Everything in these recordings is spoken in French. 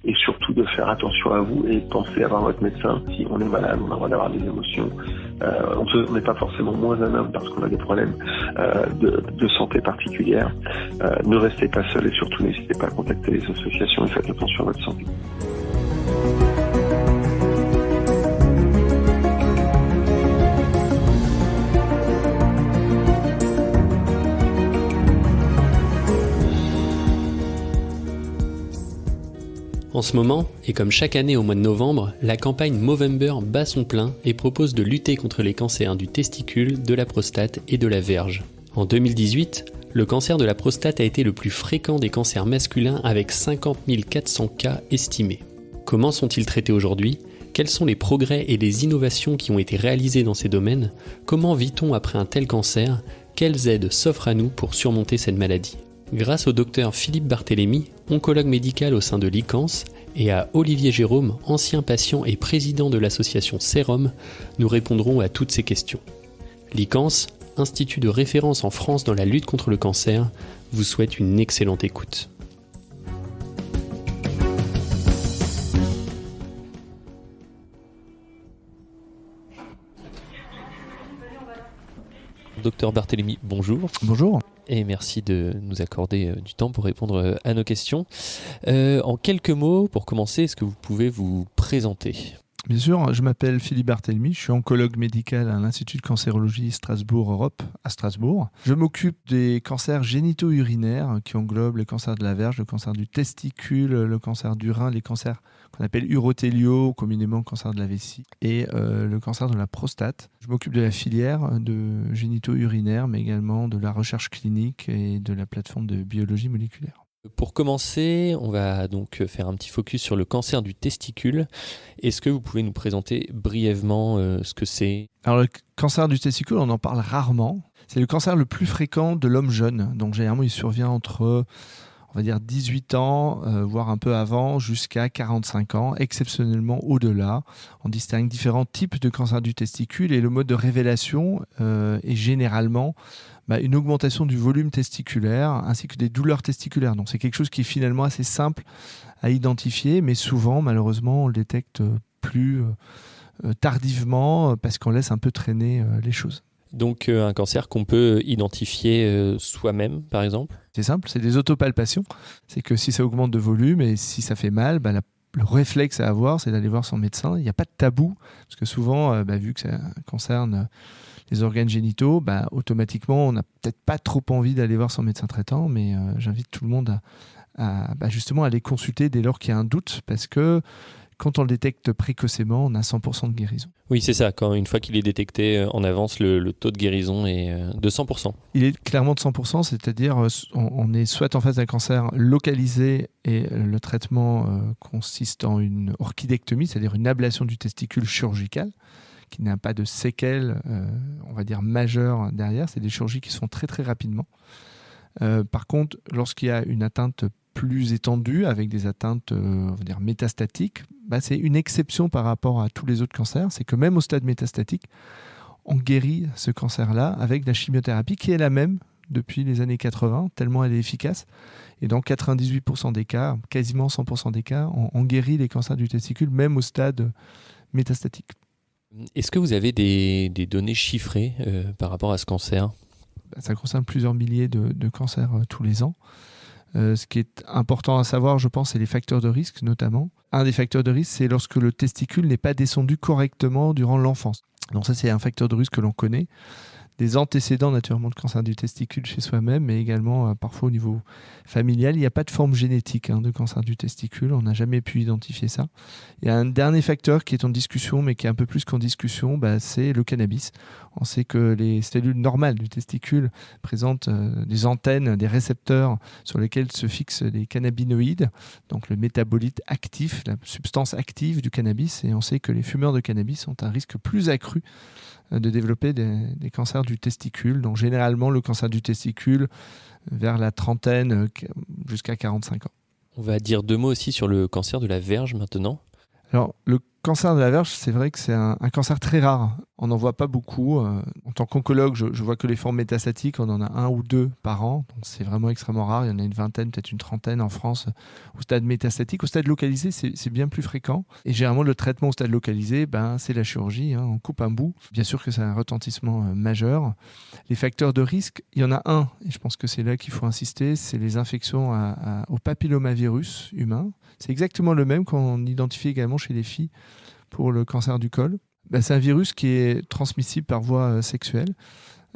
et surtout de faire attention à vous et pensez à voir votre médecin si on est malade, on a le droit d'avoir des émotions. On n'est pas forcément moins un homme parce qu'on a des problèmes de santé particulières. Ne restez pas seul et surtout n'hésitez pas à contacter les associations et faites attention à votre santé. En ce moment, et comme chaque année au mois de novembre, la campagne Movember bat son plein et propose de lutter contre les cancers du testicule, de la prostate et de la verge. En 2018, le cancer de la prostate a été le plus fréquent des cancers masculins avec 50 400 cas estimés. Comment sont-ils traités aujourd'hui ? Quels sont les progrès et les innovations qui ont été réalisés dans ces domaines ? Comment vit-on après un tel cancer ? Quelles aides s'offrent à nous pour surmonter cette maladie ? Grâce au docteur Philippe Barthélémy, oncologue médical au sein de l'ICANS, et à Olivier Jérôme, ancien patient et président de l'association Sérum, nous répondrons à toutes ces questions. L'ICANS, institut de référence en France dans la lutte contre le cancer, vous souhaite une excellente écoute. Docteur Barthélémy, bonjour. Bonjour. Et merci de nous accorder du temps pour répondre à nos questions. En quelques mots, pour commencer, est-ce que vous pouvez vous présenter ? Bien sûr, je m'appelle Philippe Barthélémy, je suis oncologue médical à l'Institut de cancérologie Strasbourg-Europe à Strasbourg. Je m'occupe des cancers génito-urinaires qui englobent le cancer de la verge, le cancer du testicule, le cancer du rein, les cancers qu'on appelle urothéliaux, communément le cancer de la vessie, et le cancer de la prostate. Je m'occupe de la filière de génito-urinaire, mais également de la recherche clinique et de la plateforme de biologie moléculaire. Pour commencer, on va donc faire un petit focus sur le cancer du testicule. Est-ce que vous pouvez nous présenter brièvement ce que c'est ? Alors le cancer du testicule, on en parle rarement. C'est le cancer le plus fréquent de l'homme jeune. Donc généralement, il survient entre, on va dire, 18 ans, voire un peu avant, jusqu'à 45 ans, exceptionnellement au-delà. On distingue différents types de cancer du testicule et le mode de révélation est généralement une augmentation du volume testiculaire ainsi que des douleurs testiculaires. Donc c'est quelque chose qui est finalement assez simple à identifier, mais souvent, malheureusement, on le détecte plus tardivement parce qu'on laisse un peu traîner les choses. Donc un cancer qu'on peut identifier soi-même, par exemple ? C'est simple, c'est des autopalpations. C'est que si ça augmente de volume et si ça fait mal, le réflexe à avoir, c'est d'aller voir son médecin. Il n'y a pas de tabou, parce que souvent, vu que ça concerne les organes génitaux, automatiquement, on n'a peut-être pas trop envie d'aller voir son médecin traitant, mais j'invite tout le monde à justement aller consulter dès lors qu'il y a un doute, parce que quand on le détecte précocement, on a 100% de guérison. Oui, c'est ça. Une fois qu'il est détecté en avance, le taux de guérison est de 100%. Il est clairement de 100%, c'est-à-dire on est soit en face d'un cancer localisé et le traitement consiste en une orchidectomie, c'est-à-dire une ablation du testicule chirurgicale, qui n'a pas de séquelles, on va dire, majeures derrière. C'est des chirurgies qui se font très très rapidement. Par contre, lorsqu'il y a une atteinte plus étendue, avec des atteintes on va dire métastatiques, c'est une exception par rapport à tous les autres cancers. C'est que même au stade métastatique, on guérit ce cancer-là avec la chimiothérapie qui est la même depuis les années 80, tellement elle est efficace. Et dans 98% des cas, quasiment 100% des cas, on guérit les cancers du testicule, même au stade métastatique. Est-ce que vous avez des données chiffrées par rapport à ce cancer ? Ça concerne plusieurs milliers de cancers tous les ans. Ce qui est important à savoir, je pense, c'est les facteurs de risque notamment. Un des facteurs de risque, c'est lorsque le testicule n'est pas descendu correctement durant l'enfance. Donc ça, c'est un facteur de risque que l'on connaît. Des antécédents naturellement de cancer du testicule chez soi-même, mais également parfois au niveau familial. Il n'y a pas de forme génétique de cancer du testicule, on n'a jamais pu identifier ça. Il y a un dernier facteur qui est en discussion, mais qui est un peu plus qu'en discussion, c'est le cannabis. On sait que les cellules normales du testicule présentent des antennes, des récepteurs sur lesquels se fixent les cannabinoïdes, donc le métabolite actif, la substance active du cannabis, et on sait que les fumeurs de cannabis ont un risque plus accru de développer des cancers du testicule. Donc généralement, le cancer du testicule vers la trentaine jusqu'à 45 ans. On va dire deux mots aussi sur le cancer de la verge maintenant. Alors, le cancer de la verge, c'est vrai que c'est un cancer très rare. On n'en voit pas beaucoup. En tant qu'oncologue, je vois que les formes métastatiques, on en a 1 ou 2 par an. Donc c'est vraiment extrêmement rare. Il y en a une vingtaine, peut-être une trentaine en France au stade métastatique. Au stade localisé, c'est bien plus fréquent. Et généralement, le traitement au stade localisé, c'est la chirurgie. On coupe un bout. Bien sûr que c'est un retentissement majeur. Les facteurs de risque, il y en a un, et je pense que c'est là qu'il faut insister, c'est les infections au papillomavirus humain. C'est exactement le même qu'on identifie également chez les filles pour le cancer du col. C'est un virus qui est transmissible par voie sexuelle.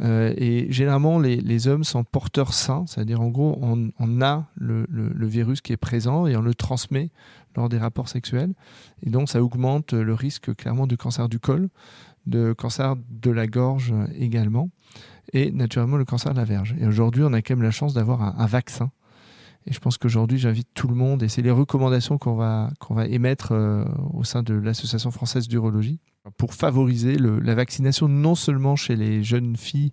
Et généralement, les hommes sont porteurs sains, c'est-à-dire en gros, on a le virus qui est présent et on le transmet lors des rapports sexuels. Et donc, ça augmente le risque clairement de cancer du col, de cancer de la gorge également, et naturellement le cancer de la verge. Et aujourd'hui, on a quand même la chance d'avoir un vaccin. Et je pense qu'aujourd'hui, j'invite tout le monde, et c'est les recommandations qu'on va émettre au sein de l'Association française d'urologie, pour favoriser la vaccination non seulement chez les jeunes filles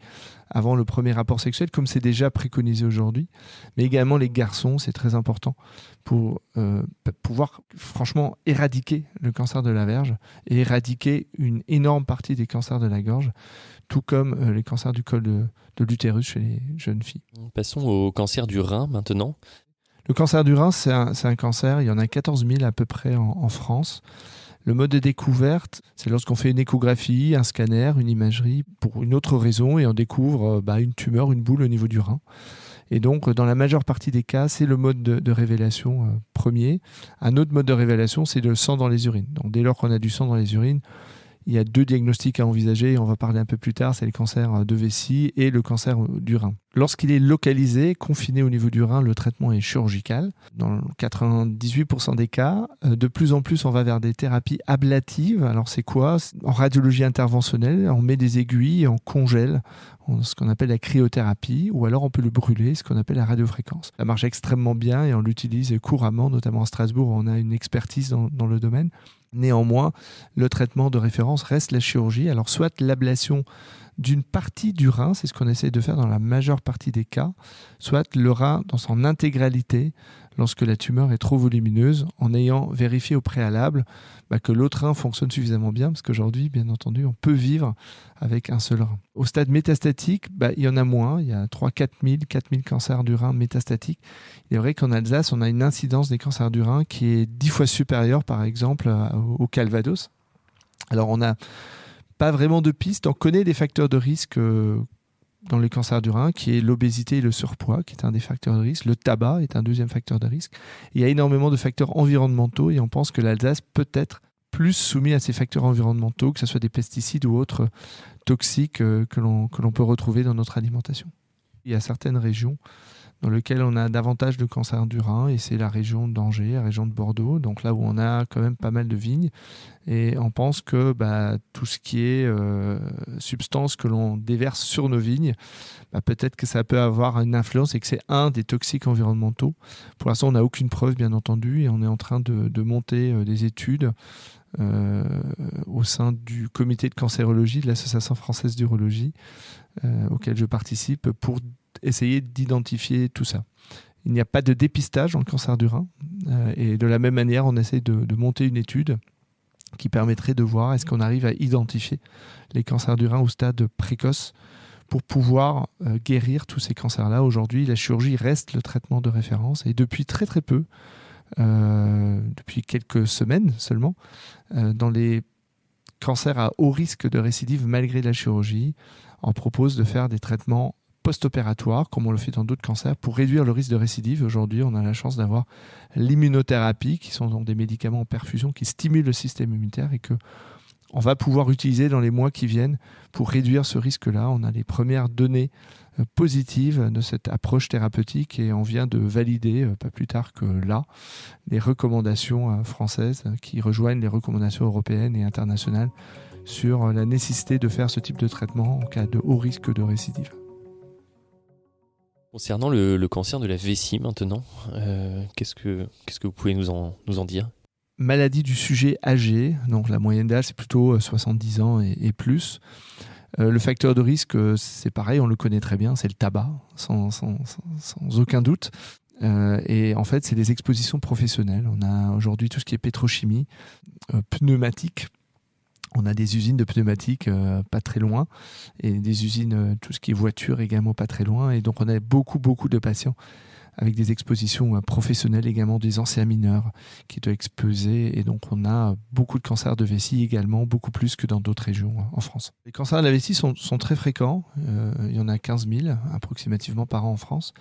avant le premier rapport sexuel, comme c'est déjà préconisé aujourd'hui, mais également les garçons, c'est très important, pour pouvoir franchement éradiquer le cancer de la verge et éradiquer une énorme partie des cancers de la gorge, tout comme les cancers du col de l'utérus chez les jeunes filles. Passons au cancer du rein maintenant. Le cancer du rein, c'est un cancer, il y en a 14 000 à peu près en France. Le mode de découverte, c'est lorsqu'on fait une échographie, un scanner, une imagerie, pour une autre raison, et on découvre une tumeur, une boule au niveau du rein. Et donc, dans la majeure partie des cas, c'est le mode de révélation premier. Un autre mode de révélation, c'est le sang dans les urines. Donc, dès lors qu'on a du sang dans les urines, il y a 2 diagnostics à envisager, et on va parler un peu plus tard, c'est le cancer de vessie et le cancer du rein. Lorsqu'il est localisé, confiné au niveau du rein, le traitement est chirurgical. Dans 98% des cas, de plus en plus, on va vers des thérapies ablatives. Alors c'est quoi ? En radiologie interventionnelle, on met des aiguilles et on congèle, ce qu'on appelle la cryothérapie, ou alors on peut le brûler, ce qu'on appelle la radiofréquence. Ça marche extrêmement bien et on l'utilise couramment, notamment à Strasbourg, on a une expertise dans le domaine. Néanmoins, le traitement de référence reste la chirurgie. Alors, soit l'ablation d'une partie du rein, c'est ce qu'on essaie de faire dans la majeure partie des cas, soit le rein dans son intégralité lorsque la tumeur est trop volumineuse, en ayant vérifié au préalable que l'autre rein fonctionne suffisamment bien, parce qu'aujourd'hui, bien entendu, on peut vivre avec un seul rein. Au stade métastatique, il y en a moins, il y a 4 000 cancers du rein métastatiques. Il est vrai qu'en Alsace, on a une incidence des cancers du rein qui est 10 fois supérieure, par exemple, au Calvados. Alors, on n'a pas vraiment de piste, on connaît des facteurs de risque dans les cancers du rein, qui est l'obésité et le surpoids, qui est un des facteurs de risque. Le tabac est un deuxième facteur de risque. Il y a énormément de facteurs environnementaux et on pense que l'Alsace peut être plus soumise à ces facteurs environnementaux, que ce soit des pesticides ou autres toxiques que l'on peut retrouver dans notre alimentation. Il y a certaines régions dans lesquelles on a davantage de cancer du rein, et c'est la région d'Angers, la région de Bordeaux, donc là où on a quand même pas mal de vignes, et on pense que tout ce qui est substance que l'on déverse sur nos vignes, peut-être que ça peut avoir une influence et que c'est un des toxiques environnementaux. Pour l'instant, on n'a aucune preuve, bien entendu, et on est en train de monter des études au sein du comité de cancérologie de l'Association française d'urologie, auquel je participe, pour essayer d'identifier tout ça. Il n'y a pas de dépistage dans le cancer du rein, et de la même manière, on essaie de monter une étude qui permettrait de voir est-ce qu'on arrive à identifier les cancers du rein au stade précoce pour pouvoir guérir tous ces cancers-là. Aujourd'hui, la chirurgie reste le traitement de référence, et depuis très très peu, depuis quelques semaines seulement, dans les cancers à haut risque de récidive malgré la chirurgie, on propose de faire des traitements post-opératoires, comme on le fait dans d'autres cancers, pour réduire le risque de récidive. Aujourd'hui, on a la chance d'avoir l'immunothérapie, qui sont donc des médicaments en perfusion qui stimulent le système immunitaire et qu'on va pouvoir utiliser dans les mois qui viennent pour réduire ce risque-là. On a les premières données positives de cette approche thérapeutique et on vient de valider, pas plus tard que là, les recommandations françaises qui rejoignent les recommandations européennes et internationales sur la nécessité de faire ce type de traitement en cas de haut risque de récidive. Concernant le cancer de la vessie maintenant, qu'est-ce que vous pouvez nous en dire ? Maladie du sujet âgé, donc la moyenne d'âge c'est plutôt 70 ans et plus. Le facteur de risque, c'est pareil, on le connaît très bien, c'est le tabac, sans aucun doute. Et en fait, c'est des expositions professionnelles. On a aujourd'hui tout ce qui est pétrochimie, pneumatique. On a des usines de pneumatiques pas très loin et des usines, tout ce qui est voiture également pas très loin. Et donc, on a beaucoup de patients avec des expositions professionnelles également, des anciens mineurs qui doivent exposer. Et donc, on a beaucoup de cancers de vessie également, beaucoup plus que dans d'autres régions en France. Les cancers de la vessie sont très fréquents. Il y en a 15 000 approximativement par an en France.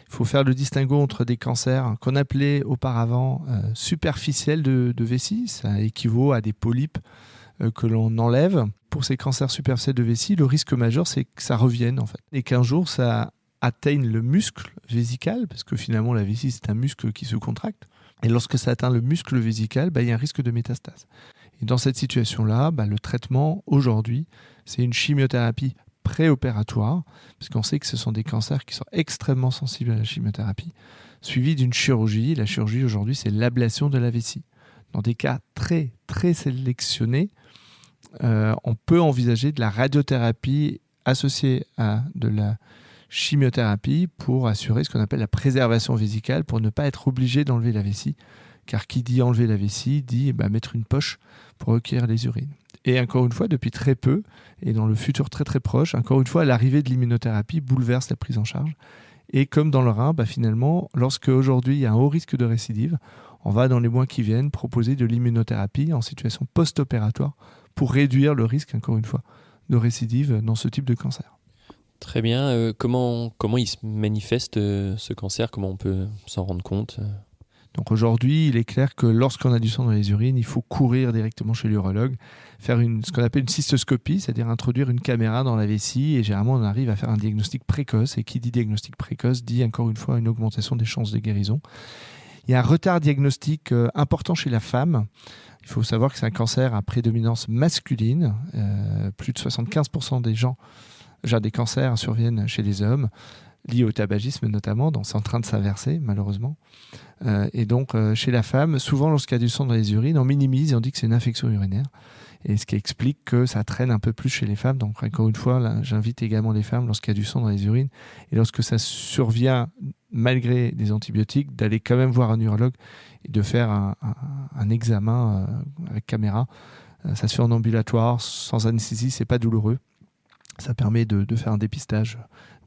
Il faut faire le distinguo entre des cancers qu'on appelait auparavant superficiels de vessie. Ça équivaut à des polypes que l'on enlève. Pour ces cancers superficiels de vessie, le risque majeur, c'est que ça revienne en fait. Et qu'un jour, ça atteigne le muscle vésical, parce que finalement la vessie c'est un muscle qui se contracte, et lorsque ça atteint le muscle vésical, il y a un risque de métastase. Et dans cette situation-là, le traitement aujourd'hui, c'est une chimiothérapie préopératoire, parce qu'on sait que ce sont des cancers qui sont extrêmement sensibles à la chimiothérapie, suivi d'une chirurgie. La chirurgie aujourd'hui, c'est l'ablation de la vessie. Dans des cas très sélectionnés, on peut envisager de la radiothérapie associée à de la chimiothérapie pour assurer ce qu'on appelle la préservation vésicale, pour ne pas être obligé d'enlever la vessie. Car qui dit enlever la vessie dit mettre une poche pour recueillir les urines. Et encore une fois, depuis très peu, et dans le futur très proche, encore une fois, l'arrivée de l'immunothérapie bouleverse la prise en charge. Et comme dans le rein, finalement, lorsque aujourd'hui il y a un haut risque de récidive, on va dans les mois qui viennent proposer de l'immunothérapie en situation post-opératoire pour réduire le risque, encore une fois, de récidive dans ce type de cancer. Très bien. Comment il se manifeste ce cancer ? Comment on peut s'en rendre compte ? Donc aujourd'hui, il est clair que lorsqu'on a du sang dans les urines, il faut courir directement chez l'urologue, faire ce qu'on appelle une cystoscopie, c'est-à-dire introduire une caméra dans la vessie, et généralement on arrive à faire un diagnostic précoce, et qui dit diagnostic précoce dit encore une fois une augmentation des chances de guérison. Il y a un retard diagnostique important chez la femme. Il faut savoir que c'est un cancer à prédominance masculine. Plus de 75% des cancers surviennent chez les hommes, liés au tabagisme notamment, donc c'est en train de s'inverser malheureusement. Et donc chez la femme, souvent lorsqu'il y a du sang dans les urines, on minimise et on dit que c'est une infection urinaire. Et ce qui explique que ça traîne un peu plus chez les femmes. Donc encore une fois, là, j'invite également les femmes, lorsqu'il y a du sang dans les urines, et lorsque ça survient malgré des antibiotiques, d'aller quand même voir un urologue et de faire un examen avec caméra. Ça se fait en ambulatoire, sans anesthésie, c'est pas douloureux. Ça permet de faire un dépistage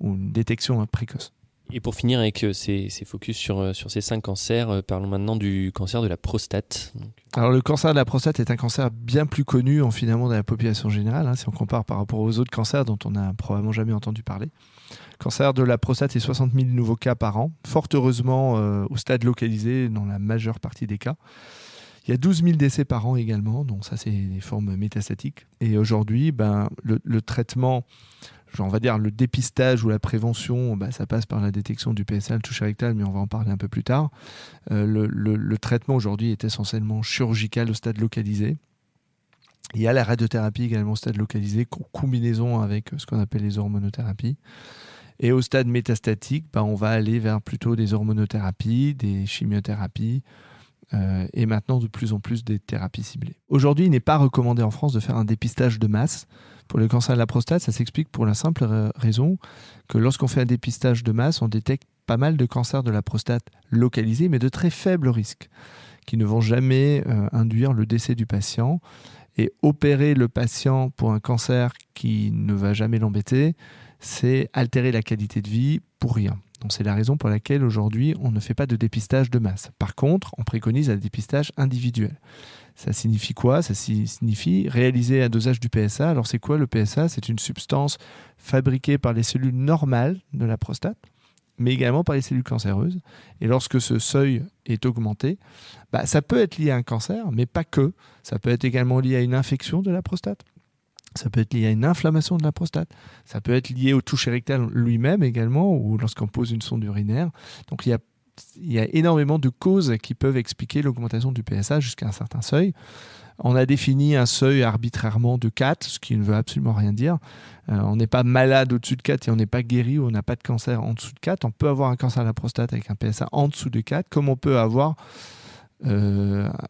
ou une détection précoce. Et pour finir avec ces focus sur ces 5 cancers, parlons maintenant du cancer de la prostate. Alors le cancer de la prostate est un cancer bien plus connu finalement dans la population générale, si on compare par rapport aux autres cancers dont on n'a probablement jamais entendu parler. Le cancer de la prostate, c'est 60 000 nouveaux cas par an, fort heureusement au stade localisé dans la majeure partie des cas. Il y a 12 000 décès par an également, donc ça c'est des formes métastatiques. Et aujourd'hui, le traitement, on va dire le dépistage ou la prévention, ça passe par la détection du PSA, le toucher rectal, mais on va en parler un peu plus tard. Le traitement aujourd'hui est essentiellement chirurgical au stade localisé. Il y a la radiothérapie également au stade localisé, combinaison avec ce qu'on appelle les hormonothérapies. Et au stade métastatique, on va aller vers plutôt des hormonothérapies, des chimiothérapies, et maintenant de plus en plus des thérapies ciblées. Aujourd'hui, il n'est pas recommandé en France de faire un dépistage de masse. Pour le cancer de la prostate, ça s'explique pour la simple raison que lorsqu'on fait un dépistage de masse, on détecte pas mal de cancers de la prostate localisés, mais de très faible risque, qui ne vont jamais induire le décès du patient. Et opérer le patient pour un cancer qui ne va jamais l'embêter, c'est altérer la qualité de vie pour rien. Donc c'est la raison pour laquelle aujourd'hui on ne fait pas de dépistage de masse. Par contre, on préconise un dépistage individuel. Ça signifie quoi ? Ça signifie réaliser un dosage du PSA. Alors c'est quoi le PSA ? C'est une substance fabriquée par les cellules normales de la prostate, mais également par les cellules cancéreuses. Et lorsque ce seuil est augmenté, ça peut être lié à un cancer, mais pas que. Ça peut être également lié à une infection de la prostate. Ça peut être lié à une inflammation de la prostate. Ça peut être lié au toucher rectal lui-même également, ou lorsqu'on pose une sonde urinaire. Donc il y a énormément de causes qui peuvent expliquer l'augmentation du PSA jusqu'à un certain seuil. On a défini un seuil arbitrairement de 4, ce qui ne veut absolument rien dire. On n'est pas malade au-dessus de 4 et on n'est pas guéri ou on n'a pas de cancer en dessous de 4. On peut avoir un cancer de la prostate avec un PSA en dessous de 4, comme on peut avoir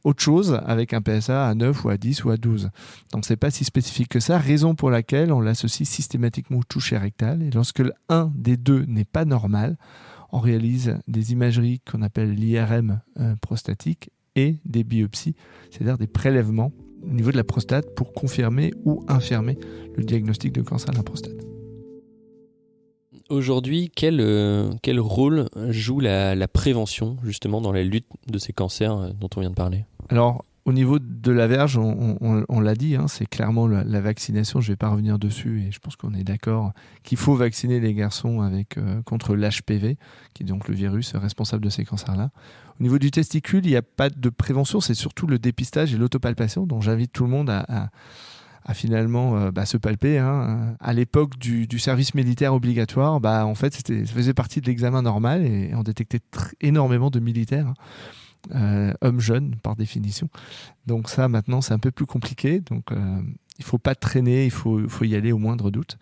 autre chose avec un PSA à 9 ou à 10 ou à 12. Donc c'est pas si spécifique que ça, raison pour laquelle on l'associe systématiquement au toucher rectal. Et lorsque l'un des deux n'est pas normal, on réalise des imageries qu'on appelle l'IRM prostatique et des biopsies, c'est-à-dire des prélèvements au niveau de la prostate pour confirmer ou infirmer le diagnostic de cancer de la prostate. Aujourd'hui, quel rôle joue la prévention justement dans la lutte de ces cancers dont on vient de parler ? Alors, au niveau de la verge, on l'a dit, c'est clairement la vaccination. Je ne vais pas revenir dessus et je pense qu'on est d'accord qu'il faut vacciner les garçons contre l'HPV, qui est donc le virus responsable de ces cancers-là. Au niveau du testicule, il n'y a pas de prévention, c'est surtout le dépistage et l'autopalpation, dont j'invite tout le monde à finalement se palper. À l'époque du service militaire obligatoire, en fait, ça faisait partie de l'examen normal et on détectait énormément de militaires. Hommes jeunes par définition. Donc ça maintenant c'est un peu plus compliqué, donc il ne faut pas traîner, il faut y aller au moindre doute.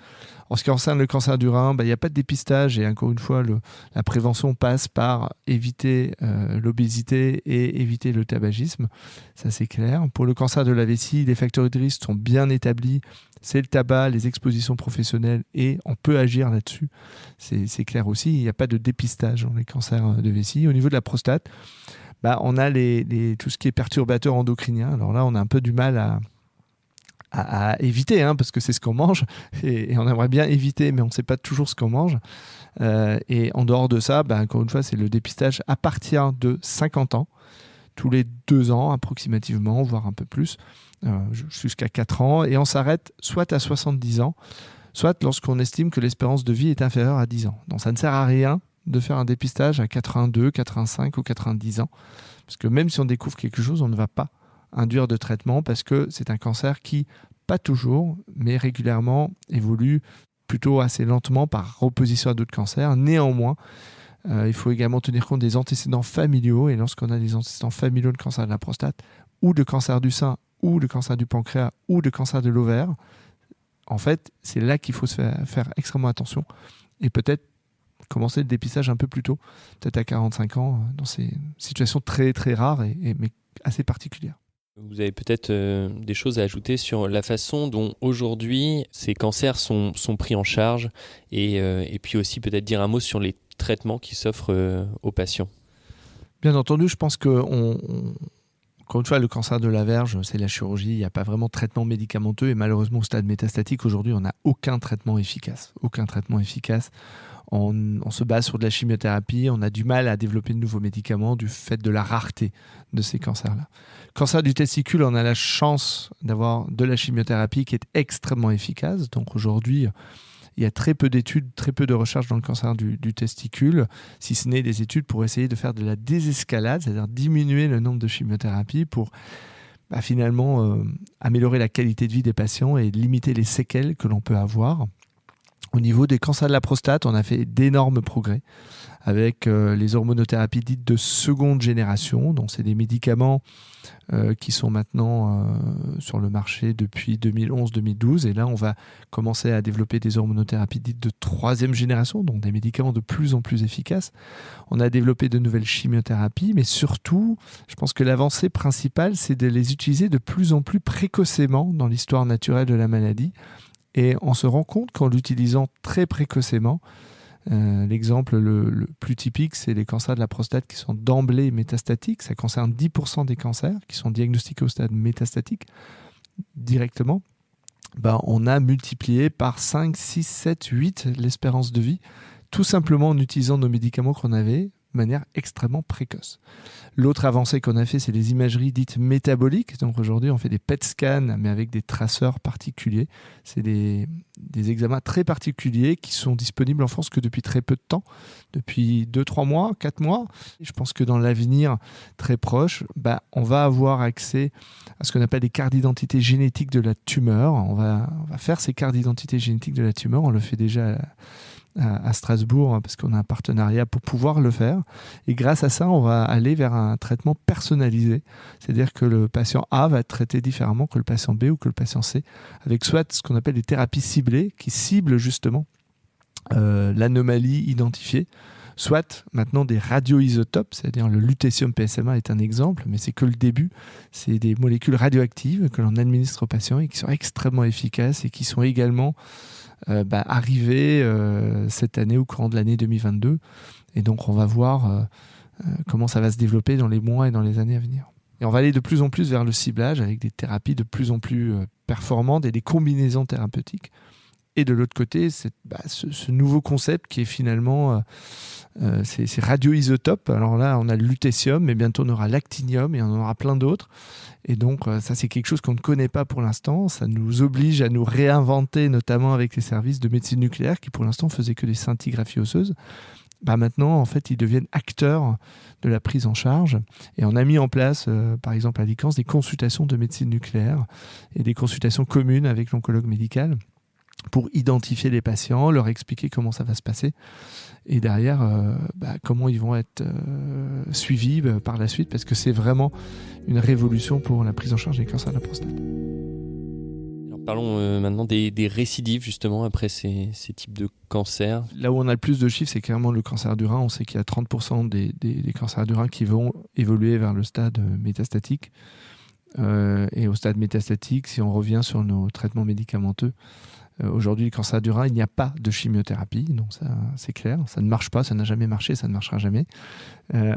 En ce qui concerne le cancer du rein, il n'y a pas de dépistage et encore une fois la prévention passe par éviter l'obésité et éviter le tabagisme, ça c'est clair. Pour le cancer de la vessie, les facteurs de risque sont bien établis, c'est le tabac, les expositions professionnelles et on peut agir là-dessus, c'est clair aussi. Il n'y a pas de dépistage dans les cancers de vessie. Au niveau de la prostate, on a tout ce qui est perturbateur endocrinien. Alors là, on a un peu du mal à éviter, parce que c'est ce qu'on mange et on aimerait bien éviter, mais on ne sait pas toujours ce qu'on mange. Et en dehors de ça, encore une fois, c'est le dépistage à partir de 50 ans, tous les 2 ans approximativement, voire un peu plus, jusqu'à 4 ans. Et on s'arrête soit à 70 ans, soit lorsqu'on estime que l'espérance de vie est inférieure à 10 ans. Donc ça ne sert à rien de faire un dépistage à 82, 85 ou 90 ans. Parce que même si on découvre quelque chose, on ne va pas induire de traitement parce que c'est un cancer qui, pas toujours, mais régulièrement, évolue plutôt assez lentement par opposition à d'autres cancers. Néanmoins, il faut également tenir compte des antécédents familiaux. Et lorsqu'on a des antécédents familiaux de cancer de la prostate ou de cancer du sein ou de cancer du pancréas ou de cancer de l'ovaire, en fait, c'est là qu'il faut se faire extrêmement attention et peut-être commencer le dépistage un peu plus tôt, peut-être à 45 ans, dans ces situations très très rares mais assez particulières. Vous avez peut-être des choses à ajouter sur la façon dont aujourd'hui ces cancers sont pris en charge et puis aussi peut-être dire un mot sur les traitements qui s'offrent aux patients. Bien entendu, je pense que encore une fois, le cancer de la verge, c'est la chirurgie, il n'y a pas vraiment de traitement médicamenteux et malheureusement au stade métastatique, aujourd'hui, on n'a aucun traitement efficace. Aucun traitement efficace. On se base sur de la chimiothérapie, on a du mal à développer de nouveaux médicaments du fait de la rareté de ces cancers-là. Cancer du testicule, on a la chance d'avoir de la chimiothérapie qui est extrêmement efficace. Donc aujourd'hui, il y a très peu d'études, très peu de recherches dans le cancer du testicule, si ce n'est des études pour essayer de faire de la désescalade, c'est-à-dire diminuer le nombre de chimiothérapies pour finalement améliorer la qualité de vie des patients et limiter les séquelles que l'on peut avoir. Au niveau des cancers de la prostate, on a fait d'énormes progrès avec les hormonothérapies dites de seconde génération. Donc, c'est des médicaments qui sont maintenant sur le marché depuis 2011-2012. Et là, on va commencer à développer des hormonothérapies dites de troisième génération, donc des médicaments de plus en plus efficaces. On a développé de nouvelles chimiothérapies, mais surtout, je pense que l'avancée principale, c'est de les utiliser de plus en plus précocement dans l'histoire naturelle de la maladie. Et on se rend compte qu'en l'utilisant très précocement, l'exemple le plus typique, c'est les cancers de la prostate qui sont d'emblée métastatiques. Ça concerne 10% des cancers qui sont diagnostiqués au stade métastatique directement. On a multiplié par 5, 6, 7, 8 l'espérance de vie, tout simplement en utilisant nos médicaments qu'on avait de manière extrêmement précoce. L'autre avancée qu'on a fait, c'est les imageries dites métaboliques. Donc aujourd'hui, on fait des PET scans, mais avec des traceurs particuliers. C'est des examens très particuliers qui sont disponibles en France que depuis très peu de temps, depuis 2-3 mois, 4 mois. Je pense que dans l'avenir très proche, on va avoir accès à ce qu'on appelle des cartes d'identité génétiques de la tumeur. On va faire ces cartes d'identité génétiques de la tumeur. On le fait déjà à Strasbourg parce qu'on a un partenariat pour pouvoir le faire. Et grâce à ça, on va aller vers un traitement personnalisé. C'est-à-dire que le patient A va être traité différemment que le patient B ou que le patient C, avec soit ce qu'on appelle des thérapies ciblées qui ciblent justement l'anomalie identifiée, soit maintenant des radioisotopes, c'est-à-dire le lutécium PSMA est un exemple, mais c'est que le début. C'est des molécules radioactives que l'on administre aux patients et qui sont extrêmement efficaces et qui sont également arrivées cette année au courant de l'année 2022. Et donc on va voir comment ça va se développer dans les mois et dans les années à venir. Et on va aller de plus en plus vers le ciblage avec des thérapies de plus en plus performantes et des combinaisons thérapeutiques. Et de l'autre côté, ce nouveau concept qui est finalement ces radioisotopes. Alors là, on a le lutécium, mais bientôt on aura l'actinium et on en aura plein d'autres. Et donc ça, c'est quelque chose qu'on ne connaît pas pour l'instant. Ça nous oblige à nous réinventer, notamment avec les services de médecine nucléaire qui pour l'instant faisaient que des scintigraphies osseuses. Maintenant, en fait, ils deviennent acteurs de la prise en charge. Et on a mis en place, par exemple à Licence, des consultations de médecine nucléaire et des consultations communes avec l'oncologue médical pour identifier les patients, leur expliquer comment ça va se passer et derrière, comment ils vont être suivis par la suite, parce que c'est vraiment une révolution pour la prise en charge des cancers de la prostate. Alors parlons maintenant des récidives, justement, après ces types de cancers. Là où on a le plus de chiffres, c'est clairement le cancer du rein. On sait qu'il y a 30% des cancers du rein qui vont évoluer vers le stade métastatique. Et au stade métastatique, si on revient sur nos traitements médicamenteux, aujourd'hui, le cancer du rein, il n'y a pas de chimiothérapie, donc ça, c'est clair, ça ne marche pas, ça n'a jamais marché, ça ne marchera jamais.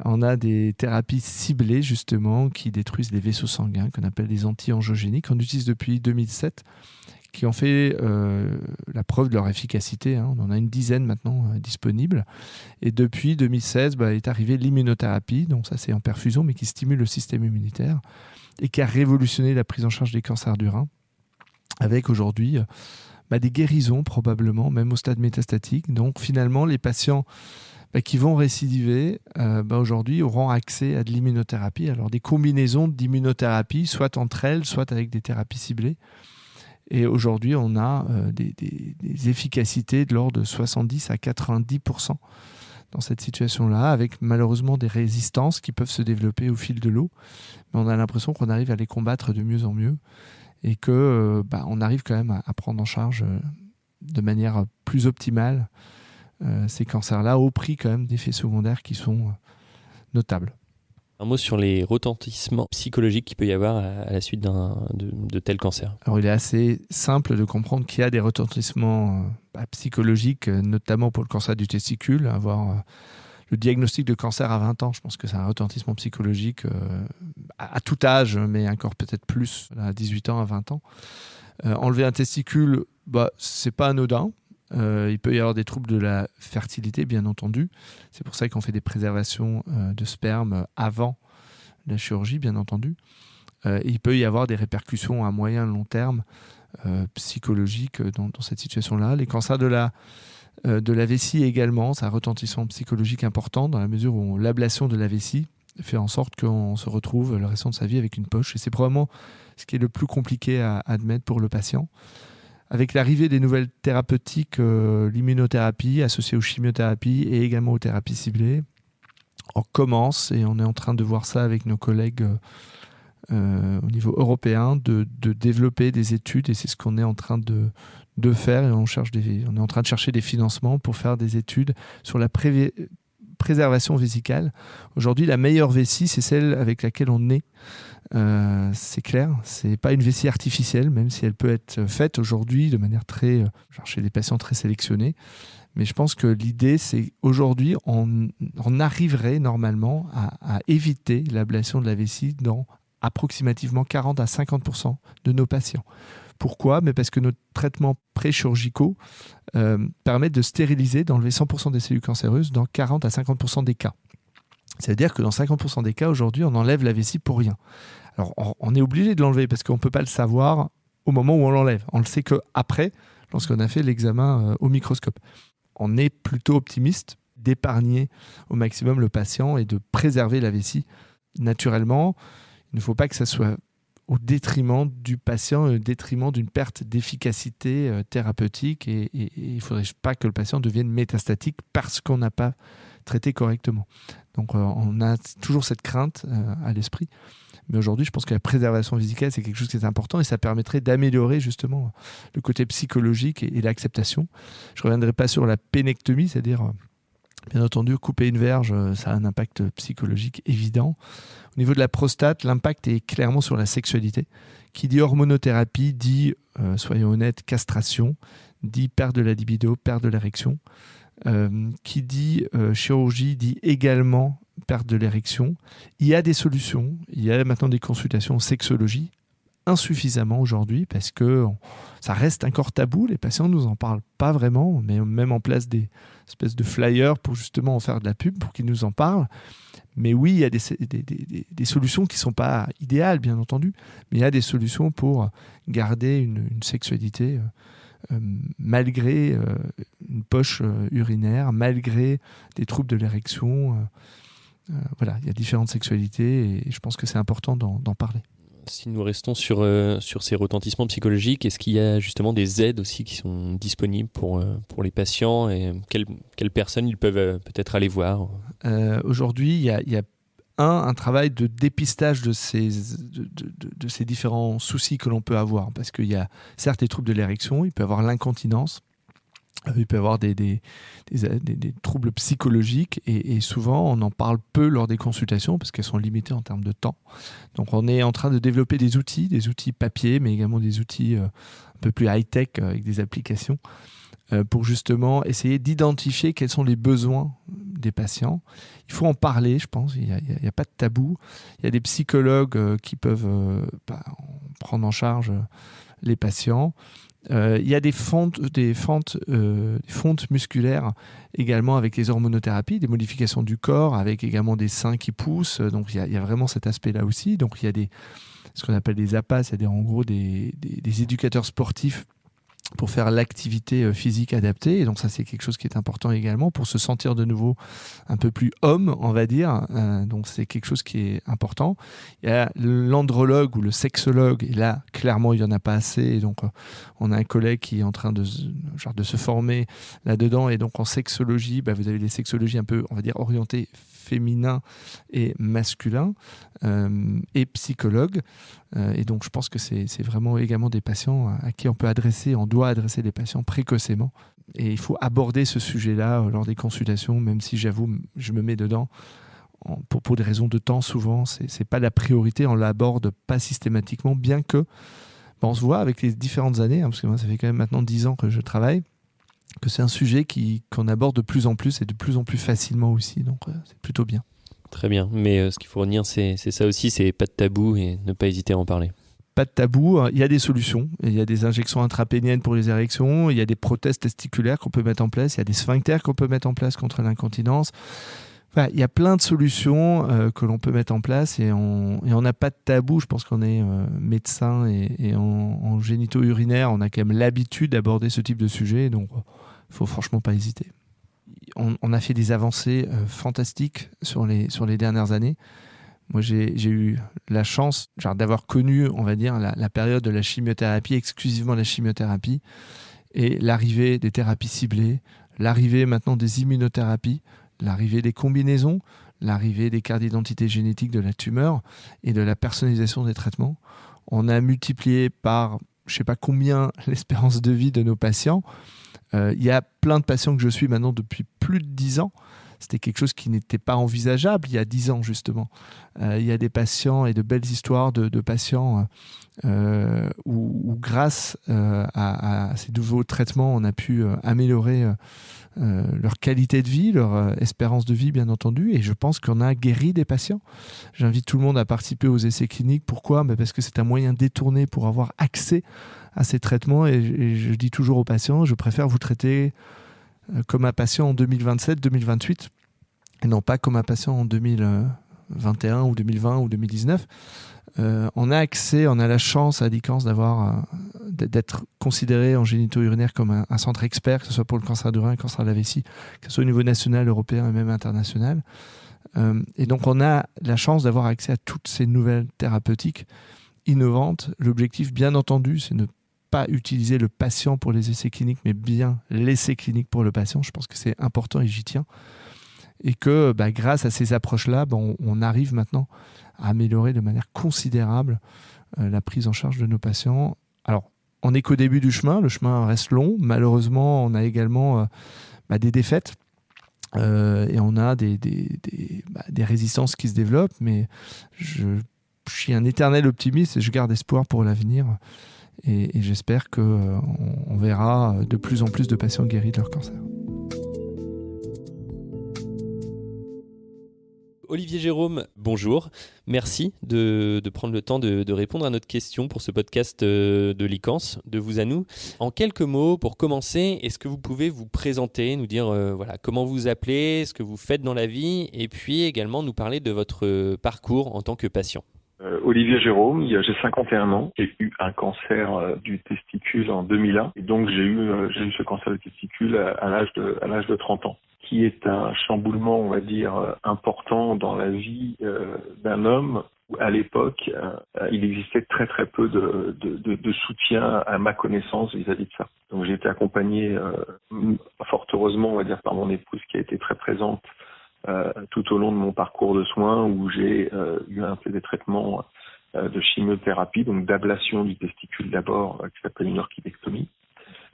On a des thérapies ciblées, justement, qui détruisent les vaisseaux sanguins, qu'on appelle des anti-angiogéniques, qu'on utilise depuis 2007, qui ont fait la preuve de leur efficacité. On en a une dizaine maintenant disponibles. Et depuis 2016, est arrivée l'immunothérapie, donc ça c'est en perfusion, mais qui stimule le système immunitaire, et qui a révolutionné la prise en charge des cancers du rein, avec aujourd'hui des guérisons probablement, même au stade métastatique. Donc finalement, les patients qui vont récidiver aujourd'hui auront accès à de l'immunothérapie. Alors des combinaisons d'immunothérapie, soit entre elles, soit avec des thérapies ciblées. Et aujourd'hui, on a des efficacités de l'ordre de 70 à 90% dans cette situation-là, avec malheureusement des résistances qui peuvent se développer au fil de l'eau. Mais on a l'impression qu'on arrive à les combattre de mieux en mieux. Et que on arrive quand même à prendre en charge de manière plus optimale ces cancers-là, au prix quand même d'effets secondaires qui sont notables. Un mot sur les retentissements psychologiques qu'il peut y avoir à la suite de tels cancers. Alors il est assez simple de comprendre qu'il y a des retentissements psychologiques, notamment pour le cancer du testicule, avoir le diagnostic de cancer à 20 ans, je pense que c'est un retentissement psychologique à tout âge, mais encore peut-être plus à 18 ans, à 20 ans. Enlever un testicule, c'est pas anodin. Il peut y avoir des troubles de la fertilité, bien entendu. C'est pour ça qu'on fait des préservations de sperme avant la chirurgie, bien entendu. Il peut y avoir des répercussions à moyen et long terme psychologiques dans cette situation-là. Les cancers de la vessie également, c'est un retentissement psychologique important dans la mesure où l'ablation de la vessie fait en sorte qu'on se retrouve le restant de sa vie avec une poche. Et c'est probablement ce qui est le plus compliqué à admettre pour le patient. Avec l'arrivée des nouvelles thérapeutiques, l'immunothérapie associée aux chimiothérapies et également aux thérapies ciblées, on commence, et on est en train de voir ça avec nos collègues au niveau européen, de développer des études, et c'est ce qu'on est en train de faire, et on est en train de chercher des financements pour faire des études sur la préservation vésicale. Aujourd'hui, la meilleure vessie, c'est celle avec laquelle on naît. C'est clair, c'est pas une vessie artificielle, même si elle peut être faite aujourd'hui de manière chez des patients très sélectionnés. Mais je pense que l'idée, c'est aujourd'hui, on arriverait normalement à éviter l'ablation de la vessie dans approximativement 40 à 50% de nos patients. Pourquoi ? Mais parce que nos traitements pré-chirurgicaux permettent de stériliser, d'enlever 100% des cellules cancéreuses dans 40 à 50% des cas. C'est-à-dire que dans 50% des cas, aujourd'hui, on enlève la vessie pour rien. Alors, on est obligé de l'enlever parce qu'on ne peut pas le savoir au moment où on l'enlève. On le sait qu'après, lorsqu'on a fait l'examen au microscope. On est plutôt optimiste d'épargner au maximum le patient et de préserver la vessie. Naturellement, il ne faut pas que ça soit au détriment du patient, au détriment d'une perte d'efficacité thérapeutique. Et il ne faudrait pas que le patient devienne métastatique parce qu'on n'a pas traité correctement. Donc on a toujours cette crainte à l'esprit. Mais aujourd'hui, je pense que la préservation vésicale, c'est quelque chose qui est important et ça permettrait d'améliorer justement le côté psychologique et l'acceptation. Je ne reviendrai pas sur la pénectomie, c'est-à-dire, bien entendu, couper une verge, ça a un impact psychologique évident. Au niveau de la prostate, l'impact est clairement sur la sexualité. Qui dit hormonothérapie dit, soyons honnêtes, castration, dit perte de la libido, perte de l'érection. Qui dit chirurgie dit également perte de l'érection. Il y a des solutions. Il y a maintenant des consultations en sexologie, insuffisamment aujourd'hui parce que ça reste encore tabou. Les patients ne nous en parlent pas vraiment. On met même en place des espèces de flyers pour justement en faire de la pub, pour qu'ils nous en parlent. Mais oui, il y a des solutions qui ne sont pas idéales, bien entendu, mais il y a des solutions pour garder une sexualité malgré une poche urinaire, malgré des troubles de l'érection. Voilà, il y a différentes sexualités et je pense que c'est important d'en parler. Si nous restons sur ces retentissements psychologiques, est-ce qu'il y a justement des aides aussi qui sont disponibles pour les patients et quelles personnes ils peuvent peut-être aller voir? Aujourd'hui, il y a un travail de dépistage de ces différents soucis que l'on peut avoir. Parce qu'il y a certes les troubles de l'érection, il peut y avoir l'incontinence, il peut y avoir des troubles psychologiques et souvent on en parle peu lors des consultations parce qu'elles sont limitées en termes de temps. Donc on est en train de développer des outils papier, mais également des outils un peu plus high-tech avec des applications pour justement essayer d'identifier quels sont les besoins des patients. Il faut en parler, je pense, il n'y a pas de tabou. Il y a des psychologues qui peuvent prendre en charge les patients. Il y a des fontes musculaires également avec les hormonothérapies, des modifications du corps, avec également des seins qui poussent. Donc il y a vraiment cet aspect-là aussi. Donc il y a ce qu'on appelle des APA, c'est-à-dire en gros des éducateurs sportifs pour faire l'activité physique adaptée. Et donc ça, c'est quelque chose qui est important également pour se sentir de nouveau un peu plus homme, on va dire. Donc c'est quelque chose qui est important. Il y a l'andrologue ou le sexologue, et là, clairement, il n'y en a pas assez. Et donc, on a un collègue qui est en train de se former là-dedans. Et donc, en sexologie, vous avez les sexologies un peu, on va dire, orientées féminin et masculin, et psychologue. Et donc, je pense que c'est vraiment également des patients à qui on doit adresser les patients précocement. Et il faut aborder ce sujet-là lors des consultations, même si j'avoue, je me mets dedans. Pour des raisons de temps, souvent, c'est pas la priorité, on l'aborde pas systématiquement, bien que on se voit avec les différentes années, parce que moi, ça fait quand même maintenant 10 ans que je travaille, que c'est un sujet qu'on aborde de plus en plus et de plus en plus facilement aussi, donc c'est plutôt bien. Très bien, mais ce qu'il faut retenir, c'est ça aussi, c'est pas de tabou et ne pas hésiter à en parler. Pas de tabou, il y a des solutions, il y a des injections intrapéniennes pour les érections, il y a des prothèses testiculaires qu'on peut mettre en place, il y a des sphincters qu'on peut mettre en place contre l'incontinence. Enfin, il y a plein de solutions que l'on peut mettre en place et on n'a pas de tabou. Je pense qu'on est médecin et en génito-urinaire, on a quand même l'habitude d'aborder ce type de sujet, donc il ne faut franchement pas hésiter. On a fait des avancées fantastiques sur les dernières années. Moi, j'ai eu la chance d'avoir connu, on va dire, la période de la chimiothérapie, exclusivement la chimiothérapie, et l'arrivée des thérapies ciblées, l'arrivée maintenant des immunothérapies, l'arrivée des combinaisons, l'arrivée des cartes d'identité génétique de la tumeur et de la personnalisation des traitements. On a multiplié par, je ne sais pas combien, l'espérance de vie de nos patients. Il y a plein de patients que je suis maintenant depuis plus de 10 ans. C'était quelque chose qui n'était pas envisageable il y a 10 ans, justement. Il y a des patients et de belles histoires de patients où grâce à ces nouveaux traitements, on a pu améliorer leur qualité de vie, leur espérance de vie, bien entendu. Et je pense qu'on a guéri des patients. J'invite tout le monde à participer aux essais cliniques. Pourquoi ? Parce que c'est un moyen détourné pour avoir accès à ces traitements. Et je dis toujours aux patients, je préfère vous traiter comme un patient en 2027-2028 et non pas comme un patient en 2021 ou 2020 ou 2019. On a accès, on a la chance à Dicans d'être considéré en génito-urinaire comme un centre expert, que ce soit pour le cancer du rein, le cancer de la vessie, que ce soit au niveau national, européen et même international. Et donc on a la chance d'avoir accès à toutes ces nouvelles thérapeutiques innovantes. L'objectif, bien entendu, c'est ne pas utiliser le patient pour les essais cliniques, mais bien l'essai clinique pour le patient. Je pense que c'est important et j'y tiens. Et que grâce à ces approches-là, on arrive maintenant à améliorer de manière considérable la prise en charge de nos patients. Alors, on n'est qu'au début du chemin, le chemin reste long. Malheureusement, on a également des défaites et on a des résistances qui se développent, mais je suis un éternel optimiste et je garde espoir pour l'avenir. Et j'espère qu'on verra de plus en plus de patients guéris de leur cancer. Olivier Jérôme, bonjour. Merci de prendre le temps de répondre à notre question pour ce podcast de Licence, de vous à nous. En quelques mots, pour commencer, est-ce que vous pouvez vous présenter, nous dire comment vous vous appelez, ce que vous faites dans la vie, et puis également nous parler de votre parcours en tant que patient. Olivier Jérôme, j'ai 51 ans, j'ai eu un cancer du testicule en 2001, et donc j'ai eu ce cancer du testicule à l'âge de 30 ans, qui est un chamboulement, on va dire, important dans la vie d'un homme. À l'époque, il existait très très peu de soutien à ma connaissance vis-à-vis de ça. Donc j'ai été accompagné, fort heureusement, on va dire, par mon épouse qui a été très présente tout au long de mon parcours de soins, où j'ai eu un peu des traitements de chimiothérapie, donc d'ablation du testicule d'abord, qui s'appelle une orchidectomie,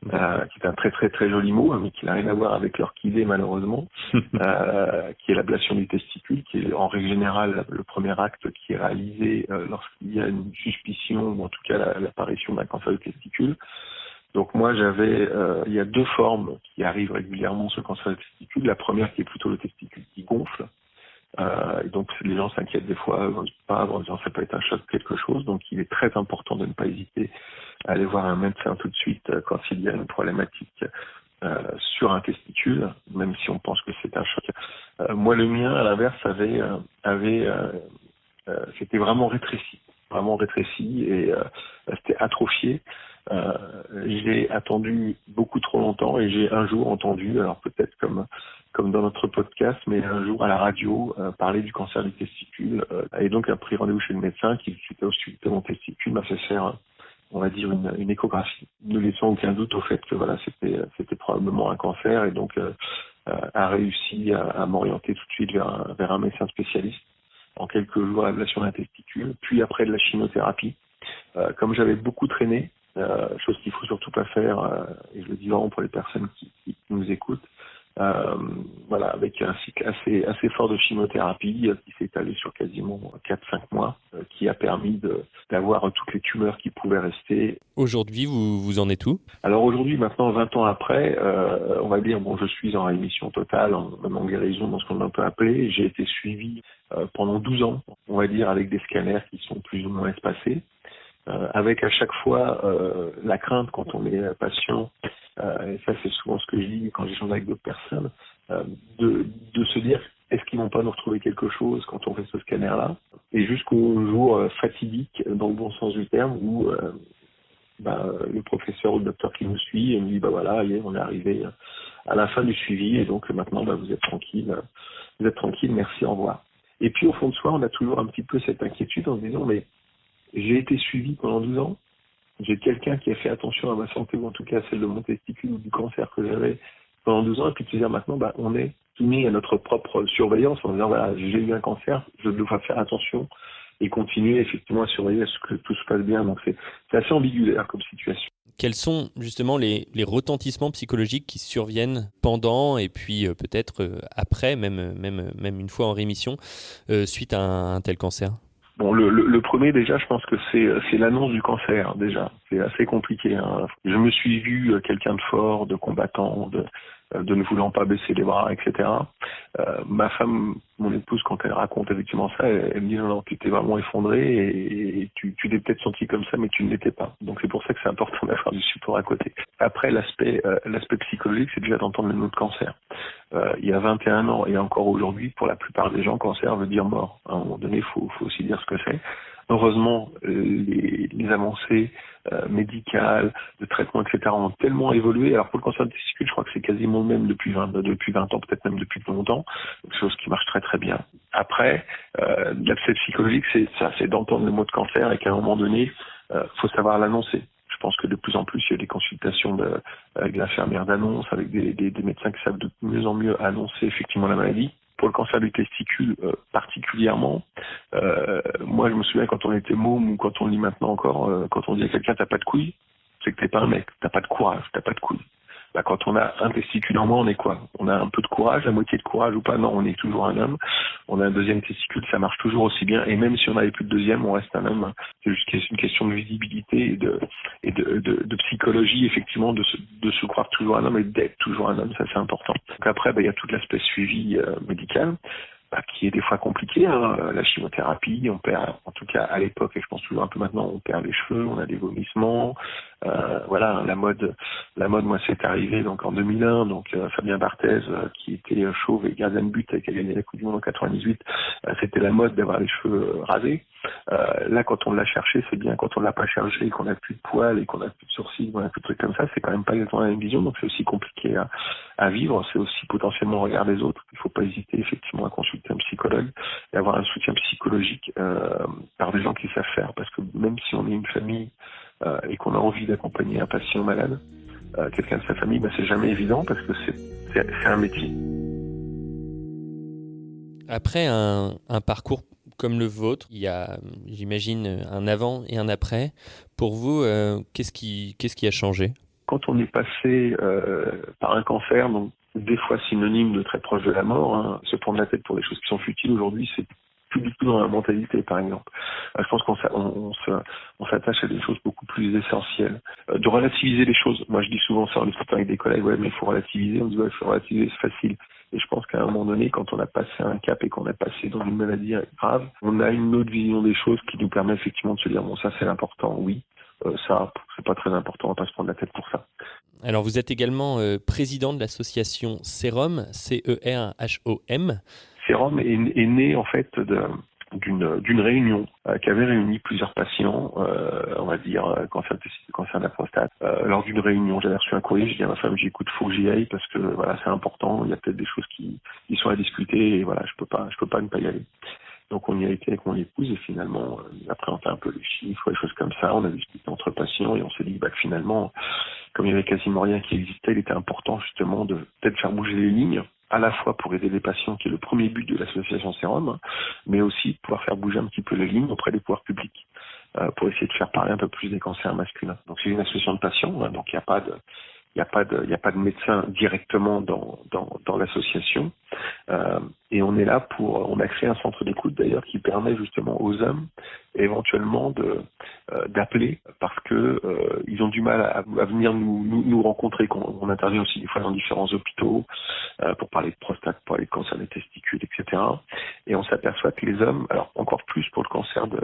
qui est un très très très joli mot, mais qui n'a rien à voir avec l'orchidée malheureusement, qui est l'ablation du testicule, qui est en règle générale le premier acte qui est réalisé lorsqu'il y a une suspicion, ou en tout cas l'apparition d'un cancer du testicule. Donc moi il y a deux formes qui arrivent régulièrement ce cancer du testicule. La première qui est plutôt le testicule qui gonfle. Et donc les gens s'inquiètent des fois en disant ça peut être un choc quelque chose. Donc il est très important de ne pas hésiter à aller voir un médecin tout de suite quand il y a une problématique sur un testicule, même si on pense que c'est un choc. Moi le mien à l'inverse c'était vraiment rétréci et c'était atrophié. J'ai attendu beaucoup trop longtemps et j'ai un jour entendu, alors peut-être comme dans notre podcast, mais un jour à la radio parler du cancer du testicule et donc a pris rendez-vous chez le médecin qui, suite à mon testicule, m'a fait faire, on va dire, une échographie, ne laissant aucun doute au fait que voilà, c'était probablement un cancer, et donc a réussi à m'orienter tout de suite vers un médecin spécialiste. En quelques jours, l'ablation d'un testicule, puis après de la chimiothérapie. Comme j'avais beaucoup traîné, chose qu'il faut surtout pas faire, et je le dis vraiment pour les personnes qui nous écoutent, avec un cycle assez fort de chimiothérapie qui s'est étalé sur quasiment 4-5 mois, qui a permis d'avoir toutes les tumeurs qui pouvaient rester. Aujourd'hui, vous en êtes où ? Alors aujourd'hui, maintenant 20 ans après, on va dire, je suis en rémission totale, même en guérison dans ce qu'on peut appeler. J'ai été suivi pendant 12 ans, on va dire, avec des scanners qui sont plus ou moins espacés. Avec à chaque fois la crainte quand on est patient, et ça c'est souvent ce que je dis quand j'échange avec d'autres personnes, de se dire est-ce qu'ils vont pas nous retrouver quelque chose quand on fait ce scanner-là, et jusqu'au jour fatidique dans le bon sens du terme où le professeur ou le docteur qui nous suit me dit voilà, on est arrivé à la fin du suivi et donc maintenant vous êtes tranquille, merci, au revoir. Et puis au fond de soi on a toujours un petit peu cette inquiétude en se disant mais j'ai été suivi pendant 12 ans, j'ai quelqu'un qui a fait attention à ma santé, ou en tout cas à celle de mon testicule ou du cancer que j'avais pendant 12 ans, et puis de se dire maintenant, on est soumis à notre propre surveillance en disant, voilà, j'ai eu un cancer, je dois faire attention et continuer effectivement à surveiller à ce que tout se passe bien. Donc c'est assez ambigu d'ailleurs comme situation. Quels sont justement les retentissements psychologiques qui surviennent pendant et puis peut-être après, même une fois en rémission, suite à un tel cancer ? Bon, le premier déjà, je pense que c'est l'annonce du cancer déjà. C'est assez compliqué. Hein. Je me suis vu quelqu'un de fort, de combattant, de ne voulant pas baisser les bras, etc. Ma femme, mon épouse, quand elle raconte effectivement ça, elle me dit non, tu t'es vraiment effondré et tu t'es peut-être senti comme ça, mais tu ne l'étais pas. Donc c'est pour ça que c'est important d'avoir du support à côté. Après, l'aspect psychologique, c'est déjà d'entendre le mot de cancer. Il y a 21 ans et encore aujourd'hui, pour la plupart des gens, cancer veut dire mort. À un moment donné, il faut aussi dire ce que c'est. Heureusement, les avancées médicales, de traitement, etc. ont tellement évolué. Alors pour le cancer du testicule, je crois que c'est quasiment le même depuis 20 ans, peut-être même depuis plus longtemps. Chose qui marche très très bien. Après, l'aspect psychologique, c'est ça, c'est d'entendre le mot de cancer et qu'à un moment donné, faut savoir l'annoncer. Je pense que de plus en plus, il y a des consultations avec l'infirmière d'annonce, avec des médecins qui savent de mieux en mieux annoncer effectivement la maladie. Pour le cancer du testicule particulièrement, moi je me souviens quand on était môme ou quand on le dit maintenant encore, quand on dit à quelqu'un t'as pas de couilles, c'est que t'es pas un mec, t'as pas de courage, t'as pas de couilles. Quand on a un testicule en moins, on est quoi ? On a un peu de courage, la moitié de courage ou pas ? Non, on est toujours un homme. On a un deuxième testicule, ça marche toujours aussi bien. Et même si on n'avait plus de deuxième, on reste un homme. C'est juste une question de visibilité et de psychologie, effectivement, de se croire toujours un homme et d'être toujours un homme. Ça, c'est important. Donc après, il y a tout l'aspect suivi médical. qui est des fois compliqué, hein. La chimiothérapie, on perd, en tout cas à l'époque, et je pense toujours un peu maintenant, on perd les cheveux, on a des vomissements. Voilà, la mode, moi, c'est arrivé donc en 2001. Donc Fabien Barthez, qui était chauve et gardien de but, qui a gagné la Coupe du Monde en 98, c'était la mode d'avoir les cheveux rasés. Là, quand on l'a cherché, c'est bien. Quand on l'a pas cherché, et qu'on a plus de poils et qu'on a plus de sourcils, qu'on a plus de trucs comme ça, c'est quand même pas exactement la même vision. Donc c'est aussi compliqué à vivre. C'est aussi potentiellement le regard des autres. Il faut pas hésiter effectivement à consulter un psychologue et avoir un soutien psychologique par des gens qui savent faire. Parce que même si on est une famille et qu'on a envie d'accompagner un patient malade, quelqu'un de sa famille, c'est jamais évident parce que c'est un métier. Après un parcours comme le vôtre, il y a, j'imagine, un avant et un après. Pour vous, qu'est-ce qui a changé ? Quand on est passé par un cancer, donc des fois synonyme de très proche de la mort, hein, se prendre la tête pour des choses qui sont futiles aujourd'hui, c'est plus du tout dans la mentalité, par exemple. Je pense qu'on s'attache à des choses beaucoup plus essentielles. De relativiser les choses. Moi, je dis souvent ça en discutant avec des collègues, mais il faut relativiser. On dit, il faut relativiser, c'est facile. Et je pense qu'à un moment donné, quand on a passé un cap et qu'on a passé dans une maladie grave, on a une autre vision des choses qui nous permet effectivement de se dire, bon, ça c'est l'important, oui. Ça, c'est pas très important, on va pas se prendre la tête pour ça. Alors, vous êtes également président de l'association Cerom, C-E-R-H-O-M. Cerom est né en fait d'une réunion qui avait réuni plusieurs patients, on va dire cancer de la prostate. Lors d'une réunion, j'avais reçu un courrier, j'ai dit à ma femme, j'écoute, faut que j'y aille parce que voilà, c'est important, il y a peut-être des choses qui sont à discuter et voilà, je peux pas ne pas y aller. Donc on y a été avec mon épouse et finalement, on a présenté un peu les chiffres, des choses comme ça, on a discuté entre patients et on s'est dit que finalement, comme il y avait quasiment rien qui existait, il était important justement de peut-être faire bouger les lignes, à la fois pour aider les patients, qui est le premier but de l'association Cerom, mais aussi de pouvoir faire bouger un petit peu les lignes auprès des pouvoirs publics, pour essayer de faire parler un peu plus des cancers masculins. Donc c'est une association de patients, hein, donc il n'y a pas de médecin directement dans l'association. Et on est là on a créé un centre d'écoute d'ailleurs qui permet justement aux hommes éventuellement d'appeler parce que ils ont du mal à venir nous rencontrer. On intervient aussi des fois dans différents hôpitaux pour parler de prostate, pour parler de cancer des testicules, etc. Et on s'aperçoit que les hommes, alors encore plus pour le cancer de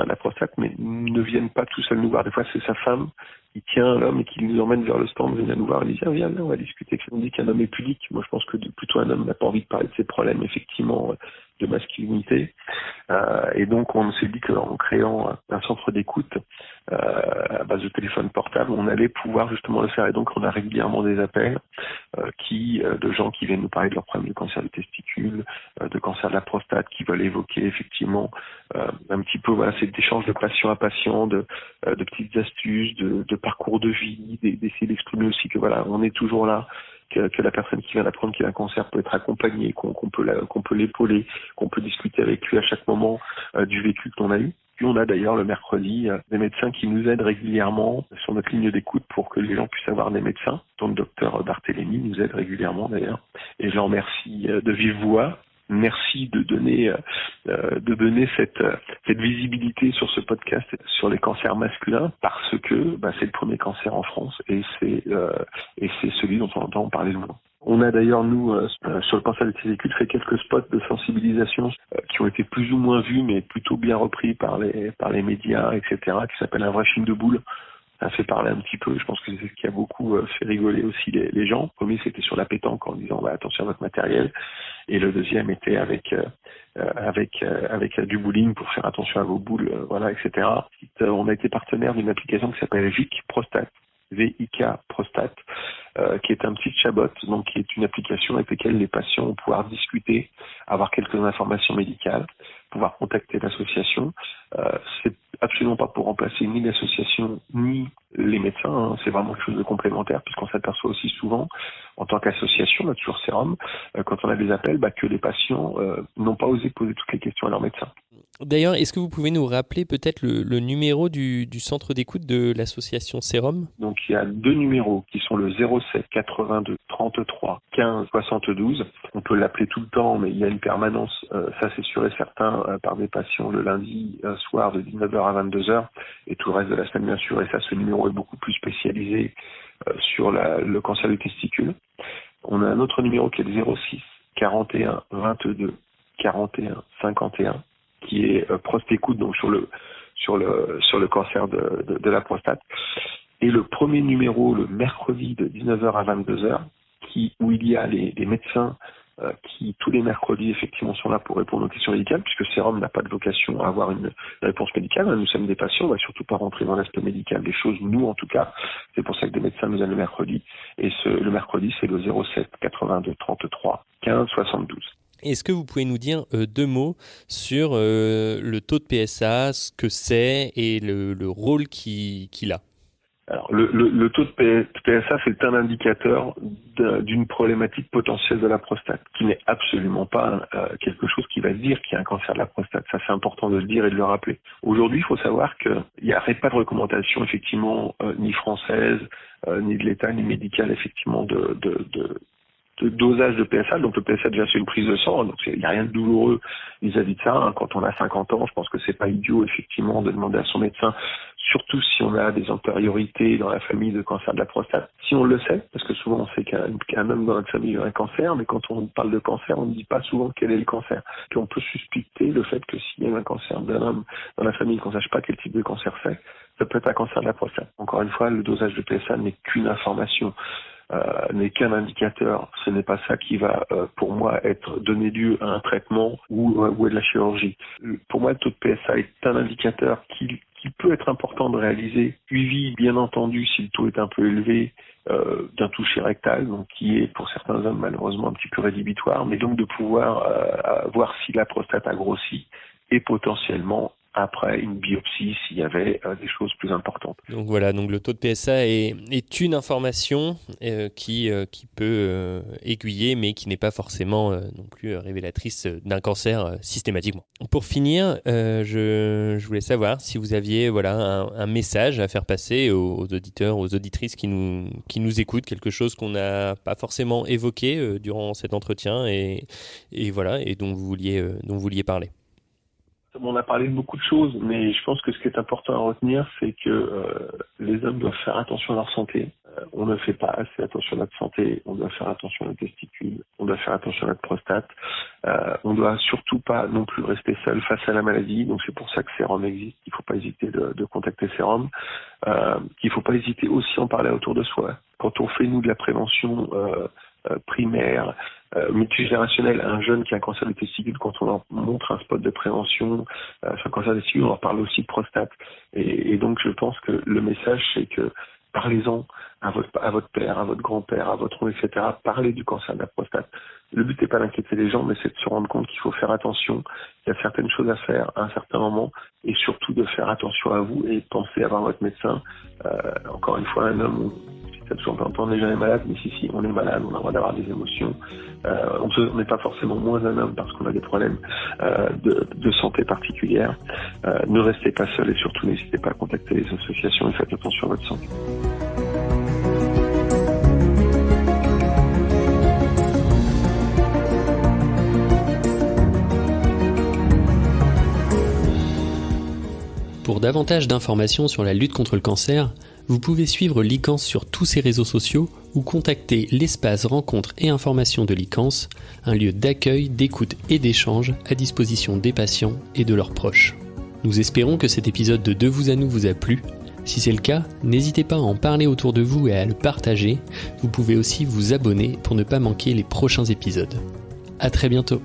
la prostate, mais ne viennent pas tout seuls nous voir. Des fois c'est sa femme qui tient l'homme et qui nous emmène vers le stand, vient nous voir et dit viens, on va discuter. On dit qu'un homme est pudique. Moi je pense que plutôt un homme n'a pas envie de parler de ses problèmes effectivement de masculinité. Et donc on s'est dit qu'en créant un centre d'écoute à base de téléphone portable, on allait pouvoir justement le faire. Et donc on a régulièrement des appels de gens qui viennent nous parler de leur problème de cancer du testicule, de cancer de la prostate, qui veulent évoquer effectivement un petit peu cet échange de patient à patient, de petites astuces, de parcours de vie, d'essayer d'exprimer aussi que on est toujours là, que la personne qui vient d'apprendre qu'il a un cancer peut être accompagnée, qu'on peut l'épauler, qu'on peut discuter avec lui à chaque moment du vécu que l'on a eu. Puis on a d'ailleurs le mercredi des médecins qui nous aident régulièrement sur notre ligne d'écoute pour que les gens puissent avoir des médecins, dont le docteur Barthélémy nous aide régulièrement d'ailleurs. Et je l'en remercie de vive voix. Merci de donner cette visibilité sur ce podcast sur les cancers masculins parce que c'est le premier cancer en France et c'est celui dont on entend parler le moins. On a d'ailleurs, nous, sur le cancer des testicules, fait quelques spots de sensibilisation qui ont été plus ou moins vus, mais plutôt bien repris par les médias, etc., qui s'appelle Un vrai film de boule. Ça fait parler un petit peu. Je pense que c'est ce qui a beaucoup fait rigoler aussi les gens. Le premier, c'était sur la pétanque en disant attention à votre matériel. Et le deuxième était avec du bowling pour faire attention à vos boules, etc. On a été partenaire d'une application qui s'appelle VIK Prostate. VIK Prostate, qui est un petit chatbot, donc qui est une application avec laquelle les patients vont pouvoir discuter, avoir quelques informations médicales, pouvoir contacter l'association. C'est absolument pas pour remplacer ni l'association ni les médecins, hein. C'est vraiment quelque chose de complémentaire puisqu'on s'aperçoit aussi souvent en tant qu'association, toujours Cerom, quand on a des appels, que les patients n'ont pas osé poser toutes les questions à leurs médecins. D'ailleurs, est-ce que vous pouvez nous rappeler peut-être le numéro du centre d'écoute de l'association Cerom ? Donc il y a 2 numéros qui sont le 07 82 33 15 72. On peut l'appeler tout le temps, mais il y a une permanence, ça c'est sûr et certain, par des patients le lundi soir de 19h à 22h et tout le reste de la semaine bien sûr. Et ça, ce numéro est beaucoup plus spécialisé sur le cancer du testicule. On a un autre numéro qui est le 06 41 22 4151, qui est ProstÉcoute, donc sur le cancer de la prostate. Et le premier numéro, le mercredi de 19h à 22h, où il y a les médecins qui, tous les mercredis, effectivement, sont là pour répondre aux questions médicales, puisque Serum n'a pas de vocation à avoir une réponse médicale. Nous sommes des patients, on ne va surtout pas rentrer dans l'aspect médical des choses, nous en tout cas. C'est pour ça que des médecins nous aident le mercredi. Et le mercredi, c'est le 07 82 33 15 72. Est-ce que vous pouvez nous dire 2 mots sur le taux de PSA, ce que c'est et le rôle qu'il a? Alors, le taux de PSA, c'est un indicateur d'une problématique potentielle de la prostate, qui n'est absolument pas quelque chose qui va dire qu'il y a un cancer de la prostate. Ça, c'est important de le dire et de le rappeler. Aujourd'hui, il faut savoir qu'il n'y aurait pas de recommandation, effectivement, ni française, ni de l'État, ni médicale, effectivement, de dosage de PSA. Donc le PSA, déjà, c'est une prise de sang, donc il n'y a rien de douloureux vis-à-vis de ça. Quand on a 50 ans, je pense que c'est pas idiot, effectivement, de demander à son médecin, surtout si on a des antériorités dans la famille de cancer de la prostate. Si on le sait, parce que souvent on sait qu'un homme dans notre famille a un cancer, mais quand on parle de cancer, on ne dit pas souvent quel est le cancer. Puis on peut suspecter le fait que s'il y a un cancer d'un homme dans la famille, qu'on ne sache pas quel type de cancer c'est, ça peut être un cancer de la prostate. Encore une fois, le dosage de PSA n'est qu'une information. N'est qu'un indicateur, ce n'est pas ça qui va, pour moi, donner lieu à un traitement ou à de la chirurgie. Pour moi, le taux de PSA est un indicateur qui peut être important de réaliser, suivi, bien entendu, si le taux est un peu élevé, d'un toucher rectal, donc qui est pour certains hommes malheureusement un petit peu rédhibitoire, mais donc de pouvoir voir si la prostate a grossi et potentiellement après une biopsie s'il y avait des choses plus importantes. Donc voilà, donc le taux de PSA est une information qui peut aiguiller, mais qui n'est pas forcément non plus révélatrice d'un cancer systématiquement. Pour finir, je voulais savoir si vous aviez un message à faire passer aux auditeurs, aux auditrices qui nous écoutent, quelque chose qu'on n'a pas forcément évoqué durant cet entretien et dont vous vouliez parler. On a parlé de beaucoup de choses, mais je pense que ce qui est important à retenir, c'est que les hommes doivent faire attention à leur santé. On ne fait pas assez attention à notre santé, on doit faire attention à nos testicules, on doit faire attention à notre prostate. On ne doit surtout pas non plus rester seul face à la maladie, donc c'est pour ça que Serum existe. Il ne faut pas hésiter de contacter Serum. Il ne faut pas hésiter aussi à en parler autour de soi. Quand on fait, nous, de la prévention primaire, multigénérationnel, un jeune qui a un cancer des testicules, quand on leur montre un spot de prévention sur le cancer des testicules, on leur parle aussi de prostate. Et donc je pense que le message, c'est que parlez-en à votre père, à votre grand-père, à votre oncle, etc. Parlez du cancer de la prostate. Le but n'est pas d'inquiéter les gens, mais c'est de se rendre compte qu'il faut faire attention. Il y a certaines choses à faire à un certain moment, et surtout de faire attention à vous et pensez à voir votre médecin. Encore une fois, un homme, on n'est jamais malade, mais si on est malade, on a le droit d'avoir des émotions. On n'est pas forcément moins un homme parce qu'on a des problèmes de santé particulières. Ne restez pas seul et surtout n'hésitez pas à contacter les associations et faites attention à votre santé. Pour davantage d'informations sur la lutte contre le cancer, vous pouvez suivre Licence sur tous ses réseaux sociaux ou contacter l'espace rencontres et informations de Licence, un lieu d'accueil, d'écoute et d'échange à disposition des patients et de leurs proches. Nous espérons que cet épisode de De vous à nous vous a plu. Si c'est le cas, n'hésitez pas à en parler autour de vous et à le partager. Vous pouvez aussi vous abonner pour ne pas manquer les prochains épisodes. À très bientôt.